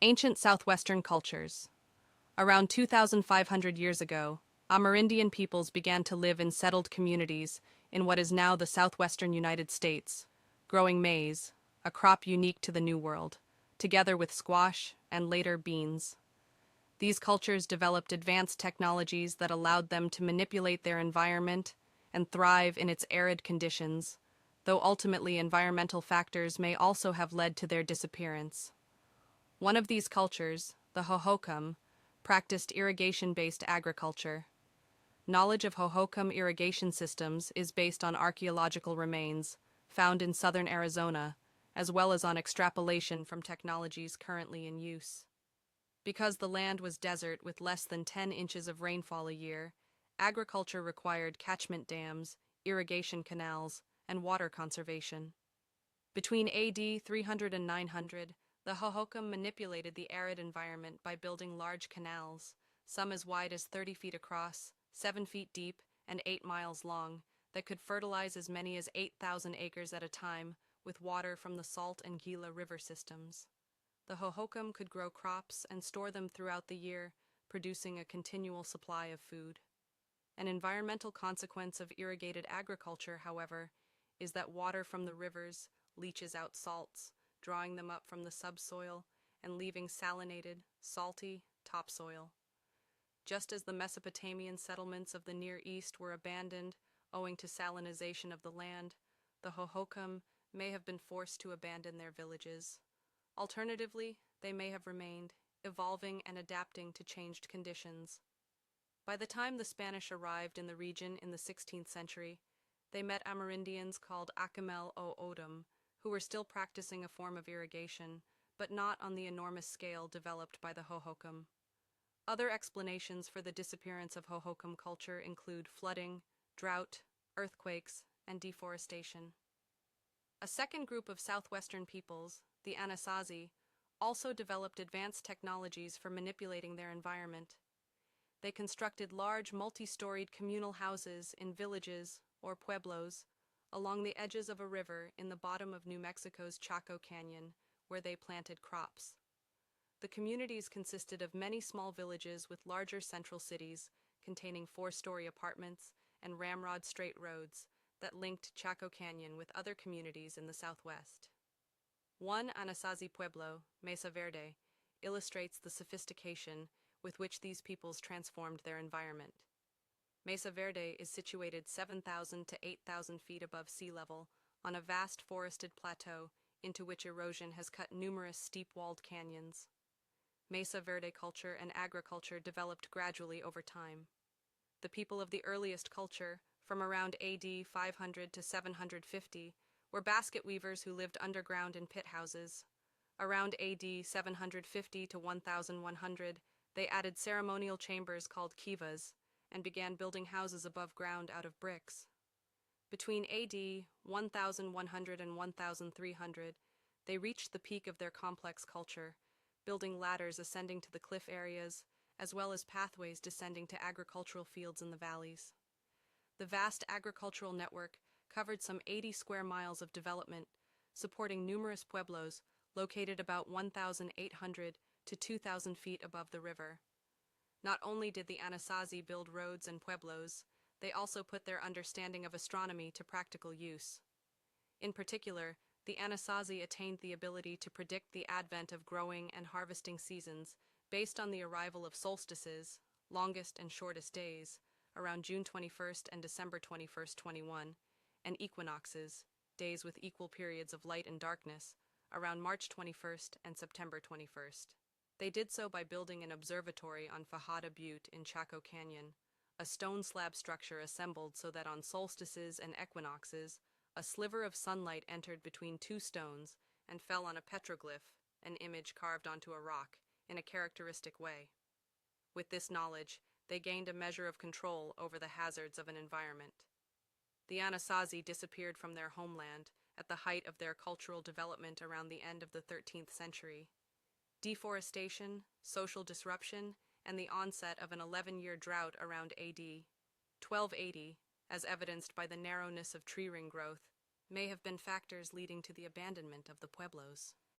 Ancient Southwestern cultures. Around 2,500 years ago, Amerindian peoples began to live in settled communities in what is now the southwestern United States, growing maize, a crop unique to the New World, together with squash and later beans. These cultures developed advanced technologies that allowed them to manipulate their environment and thrive in its arid conditions, though ultimately environmental factors may also have led to their disappearance. One of these cultures, the Hohokam, practiced irrigation-based agriculture. Knowledge of Hohokam irrigation systems is based on archaeological remains found in southern Arizona, as well as on extrapolation from technologies currently in use. Because the land was desert with less than 10 inches of rainfall a year, agriculture required catchment dams, irrigation canals, and water conservation. Between AD 300 and 900, the Hohokam manipulated the arid environment by building large canals, some as wide as 30 feet across, 7 feet deep, and 8 miles long, that could fertilize as many as 8,000 acres at a time with water from the Salt and Gila river systems. The Hohokam could grow crops and store them throughout the year, producing a continual supply of food. An environmental consequence of irrigated agriculture, however, is that water from the rivers leaches out salts, drawing them up from the subsoil and leaving salinated, salty topsoil. Just as the Mesopotamian settlements of the Near East were abandoned owing to salinization of the land, the Hohokam may have been forced to abandon their villages. Alternatively, they may have remained, evolving and adapting to changed conditions. By the time the Spanish arrived in the region in the 16th century, they met Amerindians called Acamel o Odom, who were still practicing a form of irrigation, but not on the enormous scale developed by the Hohokam. Other explanations for the disappearance of Hohokam culture include flooding, drought, earthquakes, and deforestation. A second group of southwestern peoples, the Anasazi, also developed advanced technologies for manipulating their environment. They constructed large multi-storied communal houses in villages, or pueblos, along the edges of a river in the bottom of New Mexico's Chaco Canyon, where they planted crops. The communities consisted of many small villages with larger central cities, containing 4-story apartments and ramrod straight roads that linked Chaco Canyon with other communities in the southwest. One Anasazi pueblo, Mesa Verde, illustrates the sophistication with which these peoples transformed their environment. Mesa Verde is situated 7,000 to 8,000 feet above sea level on a vast forested plateau into which erosion has cut numerous steep-walled canyons. Mesa Verde culture and agriculture developed gradually over time. The people of the earliest culture, from around AD 500 to 750, were basket weavers who lived underground in pit houses. Around AD 750 to 1100, they added ceremonial chambers called kivas and began building houses above ground out of bricks. Between AD 1100 and 1300, they reached the peak of their complex culture, building ladders ascending to the cliff areas, as well as pathways descending to agricultural fields in the valleys. The vast agricultural network covered some 80 square miles of development, supporting numerous pueblos located about 1,800 to 2,000 feet above the river. Not only did the Anasazi build roads and pueblos, they also put their understanding of astronomy to practical use. In particular, the Anasazi attained the ability to predict the advent of growing and harvesting seasons based on the arrival of solstices, longest and shortest days, around June 21st and December 21st, 21, and equinoxes, days with equal periods of light and darkness, around March 21st and September 21st. They did so by building an observatory on Fajada Butte in Chaco Canyon, a stone slab structure assembled so that on solstices and equinoxes, a sliver of sunlight entered between two stones and fell on a petroglyph, an image carved onto a rock, in a characteristic way. With this knowledge, they gained a measure of control over the hazards of an environment. The Anasazi disappeared from their homeland at the height of their cultural development around the end of the 13th century. Deforestation, social disruption, and the onset of an 11-year drought around AD 1280, as evidenced by the narrowness of tree ring growth, may have been factors leading to the abandonment of the pueblos.